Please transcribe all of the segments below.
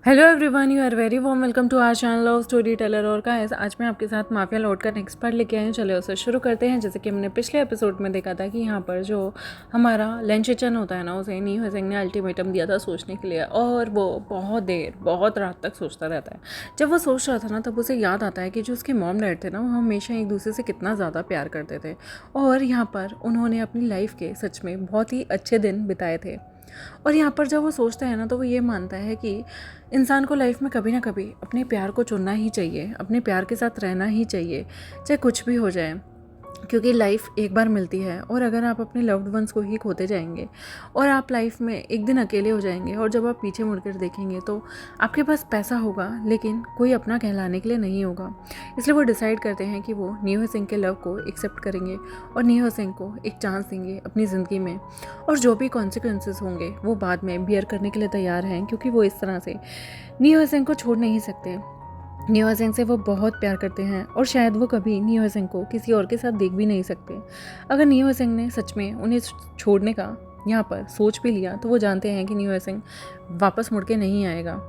Hello everyone, you are very warm welcome to our channel of story teller. और का है आज मैं आपके साथ माफिया लौट का नेक्स्ट पार्ट लेके आई हूँ। चलो उसे शुरू करते हैं। जैसे कि हमने पिछले एपिसोड में देखा था कि यहाँ पर जो हमारा लेंचेचन होता है ना, उसे नी हुसैन ने अल्टीमेटम दिया था सोचने के लिए, और वो बहुत रात तक सोचता रहता है। जब वो सोच रहा था ना, तब उसे याद आता है कि जो उसके मॉम डैड थे ना, वो हमेशा एक दूसरे से कितना ज़्यादा प्यार करते थे, और यहाँ पर उन्होंने अपनी लाइफ के सच में बहुत ही अच्छे दिन बिताए थे। और यहाँ पर जब वो सोचता है ना, तो वो ये मानता है कि इंसान को लाइफ में कभी ना कभी अपने प्यार को चुनना ही चाहिए, अपने प्यार के साथ रहना ही चाहिए, चाहे कुछ भी हो जाए, क्योंकि लाइफ एक बार मिलती है। और अगर आप अपने लव्ड वंस को ही खोते जाएंगे और आप लाइफ में एक दिन अकेले हो जाएंगे, और जब आप पीछे मुड़कर देखेंगे तो आपके पास पैसा होगा लेकिन कोई अपना कहलाने के लिए नहीं होगा। इसलिए वो डिसाइड करते हैं कि वो नी हुसैन के लव को एक्सेप्ट करेंगे और नी हुसैन को एक चांस देंगे अपनी ज़िंदगी में, और जो भी कॉन्सिक्वेंसेस होंगे वो बाद में बियर करने के लिए तैयार हैं, क्योंकि वो इस तरह से नी हुसैन को छोड़ नहीं सकते। नी हुसैन से वो बहुत प्यार करते हैं, और शायद वो कभी नी हुसैन को किसी और के साथ देख भी नहीं सकते। अगर नी हुसैन ने सच में उन्हें छोड़ने का यहाँ पर सोच भी लिया, तो वो जानते हैं कि नी हुसैन वापस मुड़ के नहीं आएगा।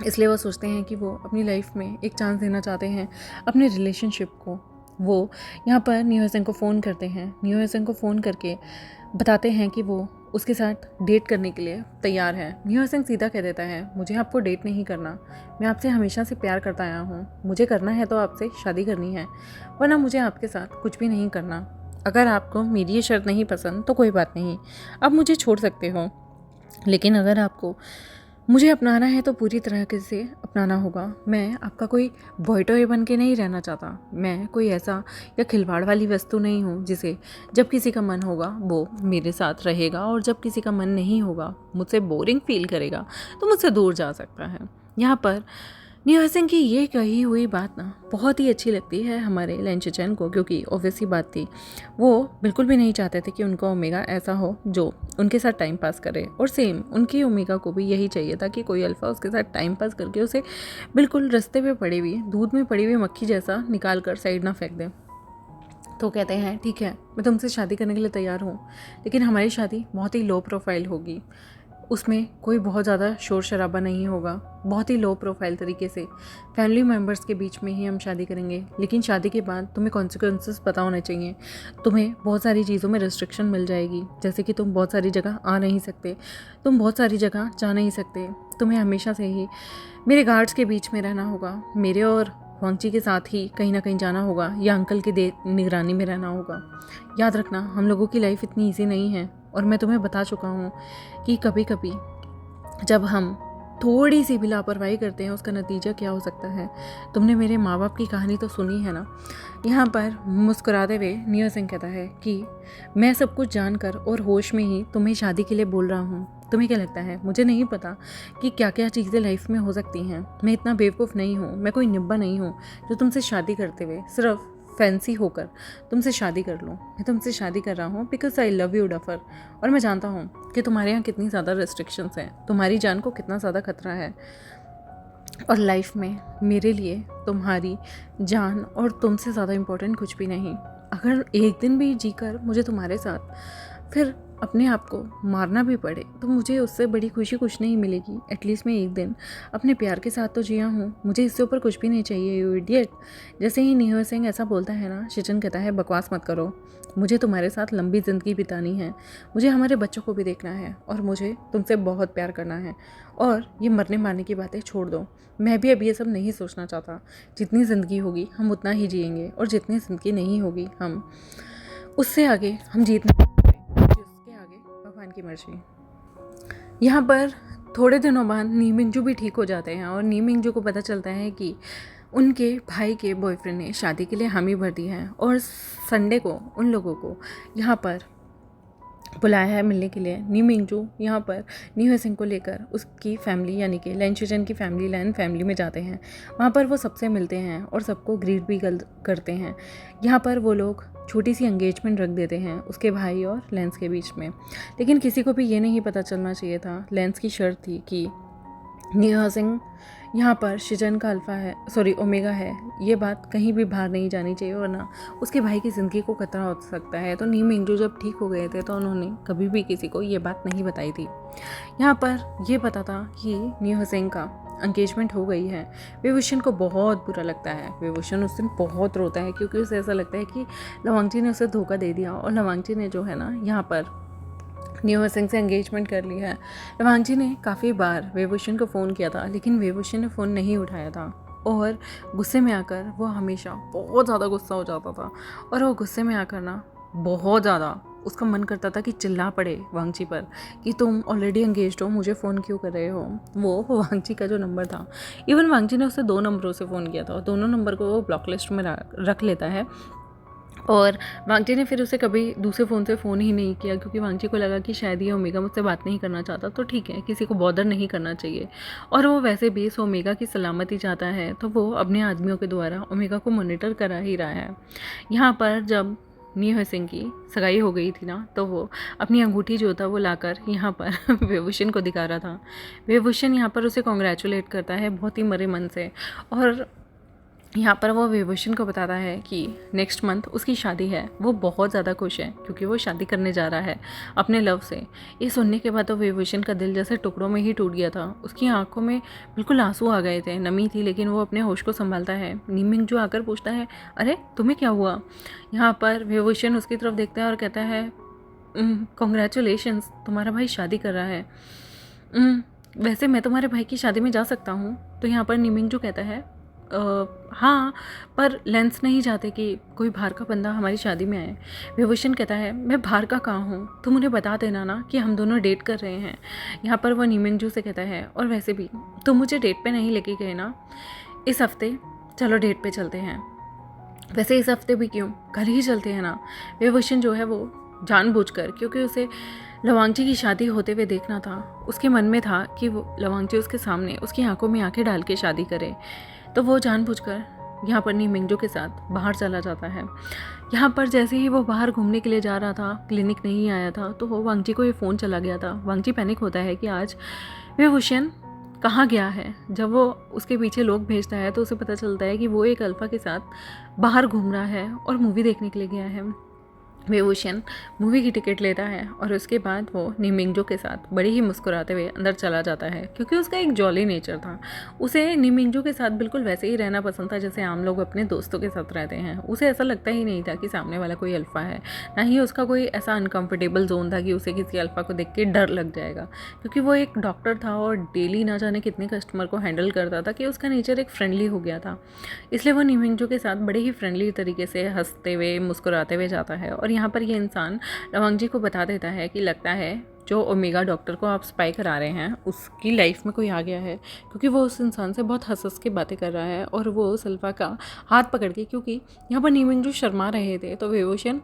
इसलिए वो सोचते हैं कि वो अपनी लाइफ में एक चांस देना चाहते हैं अपने रिलेशनशिप को। वो यहाँ पर नी हुसैन को फ़ोन करते हैं। नी हुसैन को फ़ोन करके बताते हैं कि वो उसके साथ डेट करने के लिए तैयार है। नी हुसैन सीधा कह देता है, मुझे आपको डेट नहीं करना, मैं आपसे हमेशा से प्यार करता आया हूँ, मुझे करना है तो आपसे शादी करनी है, वरना मुझे आपके साथ कुछ भी नहीं करना। अगर आपको मेरी ये शर्त नहीं पसंद तो कोई बात नहीं, आप मुझे छोड़ सकते हो, लेकिन अगर आपको मुझे अपनाना है तो पूरी तरह से अपनाना होगा। मैं आपका कोई बॉय टॉय बन के नहीं रहना चाहता। मैं कोई ऐसा या खिलवाड़ वाली वस्तु नहीं हूँ जिसे जब किसी का मन होगा वो मेरे साथ रहेगा, और जब किसी का मन नहीं होगा, मुझसे बोरिंग फील करेगा, तो मुझसे दूर जा सकता है। यहाँ पर नी हुसैन की ये कही हुई बात ना बहुत ही अच्छी लगती है हमारे लेंचेचन को, क्योंकि ऑब्वियस ही बात थी, वो बिल्कुल भी नहीं चाहते थे कि उनका ओमेगा ऐसा हो जो उनके साथ टाइम पास करे, और सेम उनकी ओमेगा को भी यही चाहिए था कि कोई अल्फ़ा उसके साथ टाइम पास करके उसे बिल्कुल रास्ते पे पड़ी हुई दूध में पड़ी हुई मक्खी जैसा निकाल कर साइड ना फेंक दे। तो कहते हैं ठीक है, मैं तुमसे शादी करने के लिए तैयार हूँ, लेकिन हमारी शादी बहुत ही लो प्रोफाइल होगी, उसमें कोई बहुत ज़्यादा शोर शराबा नहीं होगा, बहुत ही लो प्रोफाइल तरीके से फैमिली मेम्बर्स के बीच में ही हम शादी करेंगे। लेकिन शादी के बाद तुम्हें कॉन्सिक्वेंसेस पता होने चाहिए। तुम्हें बहुत सारी चीज़ों में रिस्ट्रिक्शन मिल जाएगी, जैसे कि तुम बहुत सारी जगह आ नहीं सकते, तुम बहुत सारी जगह जा नहीं सकते, तुम्हें हमेशा से ही मेरे गार्ड्स के बीच में रहना होगा, मेरे और फौजी के साथ ही कहीं ना कहीं जाना होगा, या अंकल की निगरानी में रहना होगा। याद रखना, हम लोगों की लाइफ इतनी ईजी नहीं है, और मैं तुम्हें बता चुका हूँ कि कभी कभी जब हम थोड़ी सी भी लापरवाही करते हैं उसका नतीजा क्या हो सकता है। तुमने मेरे माँ बाप की कहानी तो सुनी है ना। यहाँ पर मुस्कुराते हुए नी हुसैन कहता है कि मैं सब कुछ जानकर और होश में ही तुम्हें शादी के लिए बोल रहा हूँ। तुम्हें क्या लगता है मुझे नहीं पता कि क्या क्या चीज़ें लाइफ में हो सकती हैं? मैं इतना बेवकूफ़ नहीं हूँ, मैं कोई निब्बा नहीं हूँ जो तुमसे शादी करते हुए सिर्फ फैंसी होकर तुमसे शादी कर लूँ। मैं तुमसे शादी कर रहा हूँ because I love you duffer, और मैं जानता हूँ कि तुम्हारे यहाँ कितनी ज़्यादा रेस्ट्रिक्शंस हैं, तुम्हारी जान को कितना ज़्यादा खतरा है, और लाइफ में मेरे लिए तुम्हारी जान और तुमसे ज़्यादा इम्पोर्टेंट कुछ भी नहीं। अगर एक दिन भी जीकर मुझे तुम्हारे साथ फिर अपने आप को मारना भी पड़े तो मुझे उससे बड़ी खुशी कुछ नहीं मिलेगी। एटलीस्ट मैं एक दिन अपने प्यार के साथ तो जिया हूँ, मुझे इससे ऊपर कुछ भी नहीं चाहिए, यू इडियट। जैसे ही नी हुसैन ऐसा बोलता है ना, शिजन कहता है बकवास मत करो, मुझे तुम्हारे साथ लंबी ज़िंदगी बितानी है, मुझे हमारे बच्चों को भी देखना है, और मुझे तुमसे बहुत प्यार करना है, और ये मरने मारने की बातें छोड़ दो। मैं भी अब ये सब नहीं सोचना चाहता। जितनी ज़िंदगी होगी हम उतना ही जिएंगे, और जितनी ज़िंदगी नहीं होगी हम उससे आगे हम जीत नहीं सकते, उसके आगे भगवान की मर्जी। यहाँ पर थोड़े दिनों बाद नी मिंजू भी ठीक हो जाते हैं, और नी मिंजू को पता चलता है कि उनके भाई के बॉयफ्रेंड ने शादी के लिए हामी भर दी है, और संडे को उन लोगों को यहाँ पर बुलाया है मिलने के लिए। नी मिंजू यहाँ पर नी हुसैन को लेकर उसकी फैमिली यानी कि लेंचुजन की फैमिली लैन फैमिली में जाते हैं। वहाँ पर वो सबसे मिलते हैं और सबको ग्रीट भी करते हैं। यहाँ पर वो लोग छोटी सी एंगेजमेंट रख देते हैं उसके भाई और लेंस के बीच में, लेकिन किसी को भी ये नहीं पता चलना चाहिए था। लेंस की शर्त थी कि नी हुसैन यहाँ पर शिजन का अल्फ़ा है, सॉरी ओमेगा है, ये बात कहीं भी बाहर नहीं जानी चाहिए, वरना उसके भाई की ज़िंदगी को खतरा हो सकता है। तो नी मिंजू जब ठीक हो गए थे तो उन्होंने कभी भी किसी को ये बात नहीं बताई थी। यहाँ पर ये पता था कि नी हुसैन का एंगेजमेंट हो गई है। विभूषण को बहुत बुरा लगता है। विभूषण उस दिन बहुत रोता है क्योंकि उसे ऐसा लगता है कि लवांगची ने उसे धोखा दे दिया और लवांगची ने जो है ना यहाँ पर न्यू सिंह से एंगेजमेंट कर ली है। लवांगची ने काफ़ी बार विभूषण को फ़ोन किया था लेकिन विभूषण ने फ़ोन नहीं उठाया था और गुस्से में आकर वो हमेशा बहुत ज़्यादा गुस्सा हो जाता था और वो गुस्से में आकर ना बहुत ज़्यादा उसका मन करता था कि चिल्ला पड़े वांगची पर कि तुम ऑलरेडी एंगेज्ड हो, मुझे फ़ोन क्यों कर रहे हो। वो वांगची का जो नंबर था, इवन वांगची ने उसे 2 नंबरों से फ़ोन किया था और दोनों नंबर को वो ब्लॉक लिस्ट में रख लेता है और वांगची ने फिर उसे कभी दूसरे फ़ोन से फ़ोन ही नहीं किया क्योंकि वांगची को लगा कि शायद ये ओमेगा मुझसे बात नहीं करना चाहता, तो ठीक है, किसी को बॉदर नहीं करना चाहिए। और वो वैसे भी इस ओमेगा की सलामती चाहता है तो वो अपने आदमियों के द्वारा ओमेगा को मॉनिटर करा ही रहा है। यहाँ पर जब न्यू सिंह की सगाई हो गई थी ना, तो वो अपनी अंगूठी जो था वो लाकर यहाँ पर विभूषण को दिखा रहा था। विभूषण यहाँ पर उसे कॉन्ग्रेचुलेट करता है बहुत ही मरे मन से और यहाँ पर वो विभूषण को बताता है कि नेक्स्ट मंथ उसकी शादी है। वो बहुत ज़्यादा खुश है क्योंकि वो शादी करने जा रहा है अपने लव से। ये सुनने के बाद तो विभूषण का दिल जैसे टुकड़ों में ही टूट गया था। उसकी आंखों में बिल्कुल आंसू आ गए थे, नमी थी, लेकिन वो अपने होश को संभालता है। नीमिंग जो आकर पूछता है, अरे तुम्हें क्या हुआ। यहाँ पर विभूषण उसकी तरफ देखता है और कहता है, कॉन्ग्रेचुलेशंस, तुम्हारा भाई शादी कर रहा है। वैसे मैं तुम्हारे भाई की शादी में जा सकता हूँ। तो यहाँ पर नीमिंग जो कहता है, हाँ, पर लेंस नहीं चाहते कि कोई बाहर का बंदा हमारी शादी में आए। विभूषण कहता है, मैं बाहर का कहाँ हूँ, तुम उन्हें बता देना ना कि हम दोनों डेट कर रहे हैं। यहाँ पर वो नीमिंगजू से कहता है, और वैसे भी तुम मुझे डेट पे नहीं लेके गए ना इस हफ्ते, चलो डेट पे चलते हैं। वैसे इस हफ्ते भी क्यों, कल ही चलते हैं ना। विभूषण जो है वो जानबूझकर, क्योंकि उसे लवांगची की शादी होते हुए देखना था, उसके मन में था कि वो लवांगची उसके सामने उसकी आंखों में आंखें डाल के शादी करे, तो वो जानबूझकर यहाँ पर नीमिंगजू के साथ बाहर चला जाता है। यहाँ पर जैसे ही वो बाहर घूमने के लिए जा रहा था, क्लिनिक नहीं आया था, तो वो वांगची को ये फ़ोन चला गया था। वांगची पैनिक होता है कि आज विभूषण कहाँ गया है। जब वो उसके पीछे लोग भेजता है तो उसे पता चलता है कि वो एक अल्फ़ा के साथ बाहर घूम रहा है और मूवी देखने के लिए गया है। विभूषण मूवी की टिकट लेता है और उसके बाद वो नीमिंगजू के साथ बड़ी ही मुस्कुराते हुए अंदर चला जाता है, क्योंकि उसका एक जॉली नेचर था। उसे नीमिंगजू के साथ बिल्कुल वैसे ही रहना पसंद था जैसे आम लोग अपने दोस्तों के साथ रहते हैं। उसे ऐसा लगता ही नहीं था कि सामने वाला कोई अल्फ़ा है, ना ही उसका कोई ऐसा अनकम्फर्टेबल जोन था कि उसे किसी अल्फ़ा को देख के डर लग जाएगा, क्योंकि वो एक डॉक्टर था और डेली ना जाने कितने कस्टमर को हैंडल करता था कि उसका नेचर एक फ्रेंडली हो गया था। इसलिए वो नीमिंगजू के साथ बड़े ही फ्रेंडली तरीके से हंसते हुए मुस्कुराते हुए जाता है। और यहाँ पर ये इंसान लवांगची को बता देता है कि लगता है जो ओमेगा डॉक्टर को आप स्पाई करा रहे हैं उसकी लाइफ में कोई आ गया है, क्योंकि वो उस इंसान से बहुत हंस के बातें कर रहा है और वो सल्फा का हाथ पकड़ के, क्योंकि यहाँ पर नीमिंगजू शर्मा रहे थे, तो विभूषण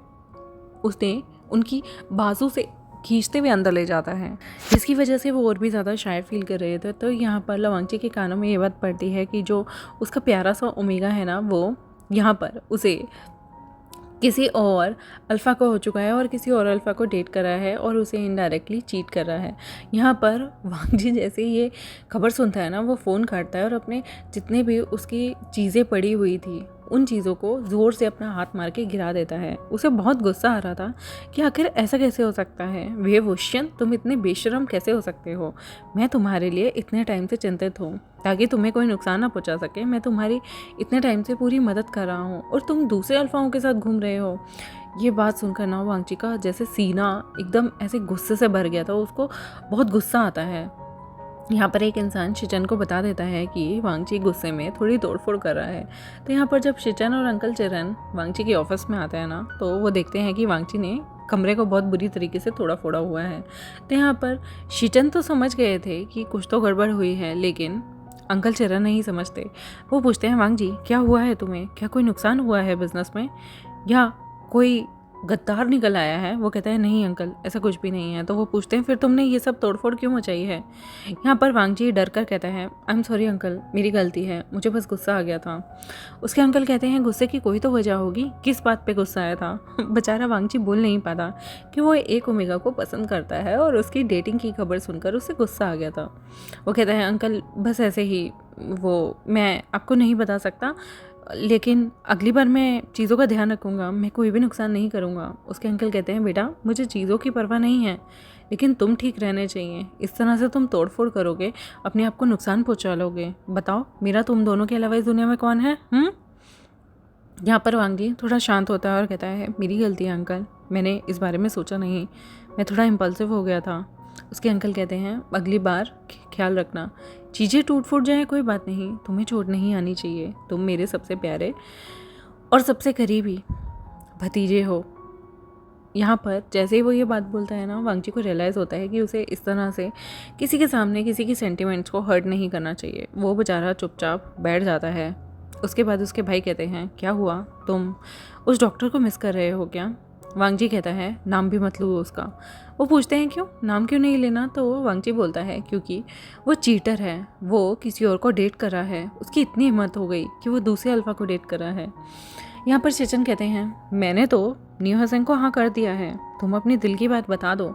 उसने उनकी बाजू से खींचते हुए अंदर ले जाता है, जिसकी वजह से वो और भी ज़्यादा शाय फील कर रहे थे। तो यहाँ पर लवांगची के कानों में ये बात पड़ती है कि जो उसका प्यारा सा ओमेगा है ना, वो यहाँ पर उसे किसी और अल्फ़ा को हो चुका है और किसी और अल्फ़ा को डेट कर रहा है और उसे इनडायरेक्टली चीट कर रहा है। यहाँ पर वांगजी जैसे ही ये खबर सुनता है ना, वो फ़ोन काटता है और अपने जितने भी उसकी चीज़ें पड़ी हुई थी उन चीज़ों को ज़ोर से अपना हाथ मार के गिरा देता है। उसे बहुत गुस्सा आ रहा था कि आखिर ऐसा कैसे हो सकता है। विभूषण, तुम इतने बेशरम कैसे हो सकते हो। मैं तुम्हारे लिए इतने टाइम से चिंतित हूँ ताकि तुम्हें कोई नुकसान ना पहुँचा सके। मैं तुम्हारी इतने टाइम से पूरी मदद कर रहा हूँ और तुम दूसरे अल्फ़ाओं के साथ घूम रहे हो। ये बात सुनकर ना वांगची का जैसे सीना एकदम ऐसे गुस्से से भर गया था, उसको बहुत गुस्सा आता है। यहाँ पर एक इंसान शिचन को बता देता है कि वांगची गुस्से में थोड़ी तोड़फोड़ कर रहा है। तो यहाँ पर जब शिचन और अंकल चरण वांगची के ऑफिस में आते हैं ना, तो वो देखते हैं कि वांगची ने कमरे को बहुत बुरी तरीके से तोड़ा फोड़ा हुआ है। तो यहाँ पर शिचन तो समझ गए थे कि कुछ तो गड़बड़ हुई है, लेकिन अंकल चरण नहीं समझते। वो पूछते हैं, वांगजी क्या हुआ है तुम्हें, क्या कोई नुकसान हुआ है बिजनेस में, या कोई गद्दार निकल आया है। वो कहता है, नहीं अंकल, ऐसा कुछ भी नहीं है। तो वो पूछते हैं, फिर तुमने ये सब तोड़फोड़ क्यों मचाई है। यहाँ पर वांगजी डर कर कहता है, आई एम सॉरी अंकल, मेरी गलती है, मुझे बस गुस्सा आ गया था। उसके अंकल कहते हैं, गुस्से की कोई तो वजह होगी, किस बात पे गुस्सा आया था। बेचारा वांगजी बोल नहीं पाता कि वो एक ओमेगा को पसंद करता है और उसकी डेटिंग की खबर सुनकर उसे गुस्सा आ गया था। वो कहता है, अंकल बस ऐसे ही, वो मैं आपको नहीं बता सकता, लेकिन अगली बार मैं चीज़ों का ध्यान रखूँगा, मैं कोई भी नुकसान नहीं करूँगा। उसके अंकल कहते हैं, बेटा मुझे चीज़ों की परवाह नहीं है, लेकिन तुम ठीक रहने चाहिए। इस तरह से तुम तोड़फोड़ करोगे, अपने आप को नुकसान पहुंचा लोगे। बताओ, मेरा तुम दोनों के अलावा इस दुनिया में कौन है? यहाँ पर वांग जी थोड़ा शांत होता है और कहता है, मेरी गलती है अंकल, मैंने इस बारे में सोचा नहीं, मैं थोड़ा इम्पल्सिव हो गया था। उसके अंकल कहते हैं, अगली बार ख्याल रखना, चीज़ें टूट फूट जाए कोई बात नहीं, तुम्हें चोट नहीं आनी चाहिए। तुम मेरे सबसे प्यारे और सबसे करीबी भतीजे हो। यहाँ पर जैसे ही वो ये बात बोलता है ना, वांग जी को रियलाइज़ होता है कि उसे इस तरह से किसी के सामने किसी की सेंटिमेंट्स को हर्ट नहीं करना चाहिए। वो बेचारा चुपचाप बैठ जाता है। उसके बाद उसके भाई कहते हैं, क्या हुआ, तुम उस डॉक्टर को मिस कर रहे हो क्या? वांग जी कहता है, नाम भी मत लो उसका। वो पूछते हैं, क्यों, नाम क्यों नहीं लेना? तो वांग जी बोलता है, क्योंकि वो चीटर है, वो किसी और को डेट कर रहा है। उसकी इतनी हिम्मत हो गई कि वो दूसरे अल्फा को डेट कर रहा है। यहाँ पर चेचन कहते हैं, मैंने तो न्यू हसन को हाँ कर दिया है, तुम अपनी दिल की बात बता दो,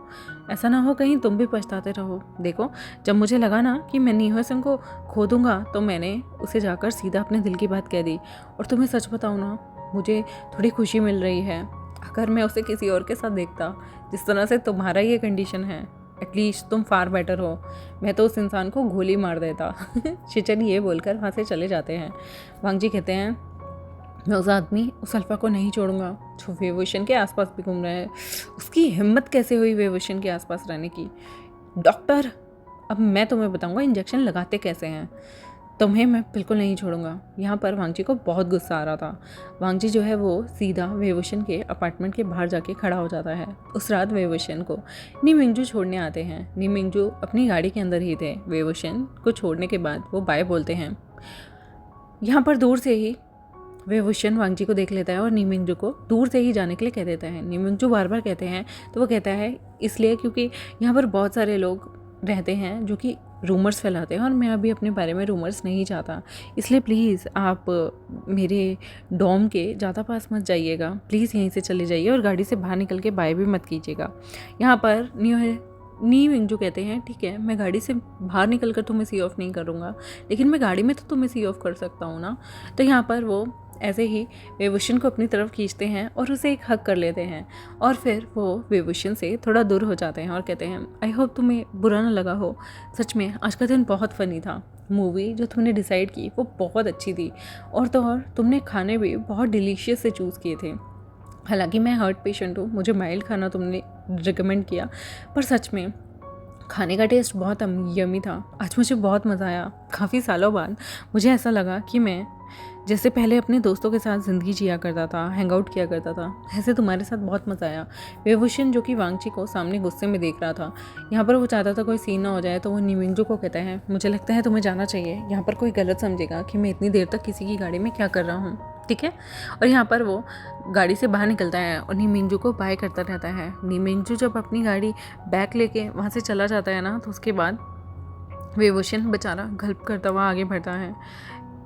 ऐसा ना हो कहीं तुम भी पछताते रहो। देखो, जब मुझे लगा ना कि मैं न्यू हसन को खो दूंगा तो मैंने उसे जाकर सीधा अपने दिल की बात कह दी। और तुम्हें सच बताऊँ ना, मुझे थोड़ी खुशी मिल रही है। अगर मैं उसे किसी और के साथ देखता, जिस तरह से तुम्हारा ये कंडीशन है, एटलीस्ट तुम फार बेटर हो, मैं तो उस इंसान को गोली मार देता। चेचन ये बोलकर वहाँ से चले जाते हैं। वांग जी कहते हैं, मैं उस आदमी, उस अल्फा को नहीं छोड़ूंगा जो वेवोशन के आसपास भी घूम रहा है। उसकी हिम्मत कैसे हुई वेवोशन के आसपास रहने की? डॉक्टर, अब मैं तुम्हें बताऊंगा इंजेक्शन लगाते कैसे हैं। तुम्हें मैं बिल्कुल नहीं छोड़ूंगा। यहाँ पर वांग जी को बहुत गुस्सा आ रहा था। वांग जी जो है वो सीधा वेवोशन के अपार्टमेंट के बाहर जाके खड़ा हो जाता है। उस रात वेवोशन को नी मिंगजू छोड़ने आते हैं। नी मिंगजू अपनी गाड़ी के अंदर ही थे। वेवोशन को छोड़ने के बाद वो बाय बोलते हैं। यहाँ पर दूर से ही वेवोशन वांग जी को देख लेता है और नी मिंगजू को दूर से ही जाने के लिए कह देता है। नी मिंगजू बार बार कहते हैं तो वो कहता है, इसलिए क्योंकि यहाँ पर बहुत सारे लोग रहते हैं जो कि रूमर्स फैलाते हैं और मैं अभी अपने बारे में रूमर्स नहीं चाहता, इसलिए प्लीज़ आप मेरे डॉम के ज़्यादा पास मत जाइएगा, प्लीज़ यहीं से चले जाइए और गाड़ी से बाहर निकल के बाय भी मत कीजिएगा। यहाँ पर नी मिंगजू कहते हैं, ठीक है, मैं गाड़ी से बाहर निकल कर तुम्हें सी ऑफ नहीं करूँगा, लेकिन मैं गाड़ी में तो तुम्हें सी ऑफ कर सकता हूँ ना। तो यहाँ पर वो ऐसे ही वेवोशन को अपनी तरफ खींचते हैं और उसे एक हक कर लेते हैं और फिर वो वेवोशन से थोड़ा दूर हो जाते हैं और कहते हैं, आई होप तुम्हें बुरा ना लगा हो, सच में आज का दिन बहुत फ़नी था, मूवी जो तुमने डिसाइड की वो बहुत अच्छी थी, और तो और तुमने खाने भी बहुत डिलीशियस से चूज़ किए थे। हालांकि मैं हार्ट पेशेंट हूँ, मुझे माइल्ड खाना तुमने रिकमेंड किया, पर सच में खाने का टेस्ट बहुत यमी था। आज मुझे बहुत मज़ा आया। काफ़ी सालों बाद मुझे ऐसा लगा कि मैं जैसे पहले अपने दोस्तों के साथ ज़िंदगी जिया करता था, हैंग आउट किया करता था, ऐसे तुम्हारे साथ बहुत मज़ा आया। वेवोशन जो कि वांग जी को सामने गुस्से में देख रहा था, यहाँ पर वो चाहता था कोई सीन ना हो जाए, तो वो नी मिंगजू को कहता है, मुझे लगता है तुम्हें जाना चाहिए, यहाँ पर कोई गलत समझेगा कि मैं इतनी देर तक किसी की गाड़ी में क्या कर रहा हूँ, ठीक है। और यहाँ पर वो गाड़ी से बाहर निकलता है और नी मिंगजू को बाय करता रहता है। नी मिंगजू जब अपनी गाड़ी बैक लेके वहाँ से चला जाता है ना, तो उसके बाद वेवोशन बेचारा गल्प करता हुआ आगे बढ़ता है।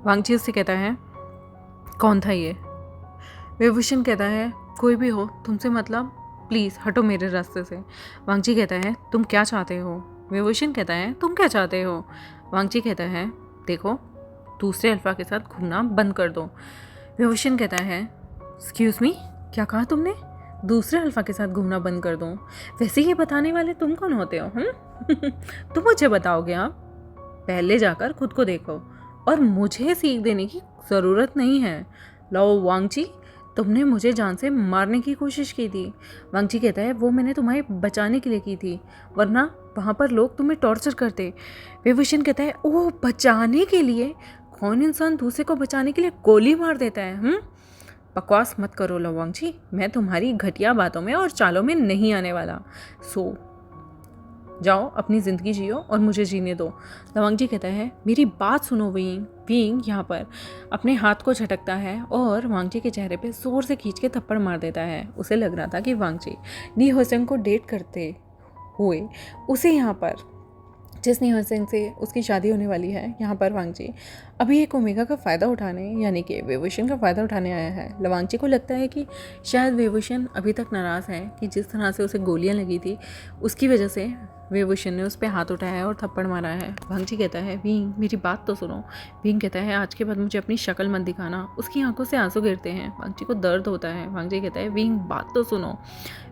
वांग जी उससे कहता है, कौन था ये? वेवोशन कहता है, कोई भी हो, तुमसे मतलब, प्लीज़ हटो मेरे रास्ते से। वांग जी कहता है, तुम क्या चाहते हो? वेवोशन कहता है, तुम क्या चाहते हो? वांग जी कहता है, देखो, दूसरे अल्फा के साथ घूमना बंद कर दो। वेवोशन कहता है, एक्सक्यूज़ मी, क्या कहा तुमने? दूसरे अल्फा के साथ घूमना बंद कर दूँ? वैसे ये बताने वाले तुम कौन होते हो? तुम मुझे बताओगे? आप पहले जाकर खुद को देखो और मुझे सीख देने की ज़रूरत नहीं है। लो वांग जी, तुमने मुझे जान से मारने की कोशिश की थी। वांग जी कहता है, वो मैंने तुम्हें बचाने के लिए की थी, वरना वहाँ पर लोग तुम्हें टॉर्चर करते। वेवोशन कहता है, ओह, बचाने के लिए? कौन इंसान दूसरे को बचाने के लिए गोली मार देता है? बकवास मत करो लवांग जी, मैं तुम्हारी घटिया बातों में और चालों में नहीं आने वाला। सो जाओ, अपनी ज़िंदगी जियो और मुझे जीने दो। लवांग जी कहता है, मेरी बात सुनो विंग। विंग यहाँ पर अपने हाथ को झटकता है और वांग जी के चेहरे पे जोर से खींच के थप्पड़ मार देता है। उसे लग रहा था कि वांग जी नी होसेंग को डेट करते हुए उसे यहाँ पर, जिस नी होसेंग से उसकी शादी होने वाली है, यहाँ पर वांग जी अभी एक ओमेगा का फ़ायदा उठाने, यानी कि वेवोशन का फ़ायदा उठाने आया है। लवांग जी को लगता है कि शायद वेवोशन अभी तक नाराज़ है कि जिस तरह से उसे गोलियाँ लगी थी उसकी वजह से वेवुशन ने उस पर हाथ उठाया और थप्पड़ मारा है। वांगजी कहता है, विंग मेरी बात तो सुनो। विंग कहता है, आज के बाद मुझे अपनी शक्ल मत दिखाना। उसकी आंखों से आंसू गिरते हैं। वांगजी को दर्द होता है। वांगजी कहता है, विंग बात तो सुनो।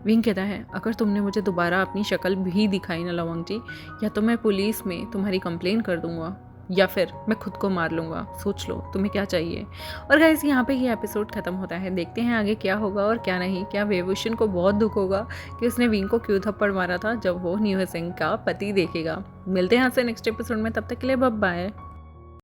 विंग कहता है, अगर तुमने मुझे दोबारा अपनी शक्ल भी दिखाई ना वांगजी, या तो मैं पुलिस में तुम्हारी कंप्लेन कर दूंगा या फिर मैं खुद को मार लूँगा। सोच लो तुम्हें क्या चाहिए। और गाइस यहाँ पे ये एपिसोड ख़त्म होता है। देखते हैं आगे क्या होगा और क्या नहीं। क्या वेवुशन को बहुत दुख होगा कि उसने विंग को क्यों थप्पड़ मारा था जब वो न्यू सिंह का पति देखेगा। मिलते हैं आपसे नेक्स्ट एपिसोड में, तब तक के लिए बाय बाय।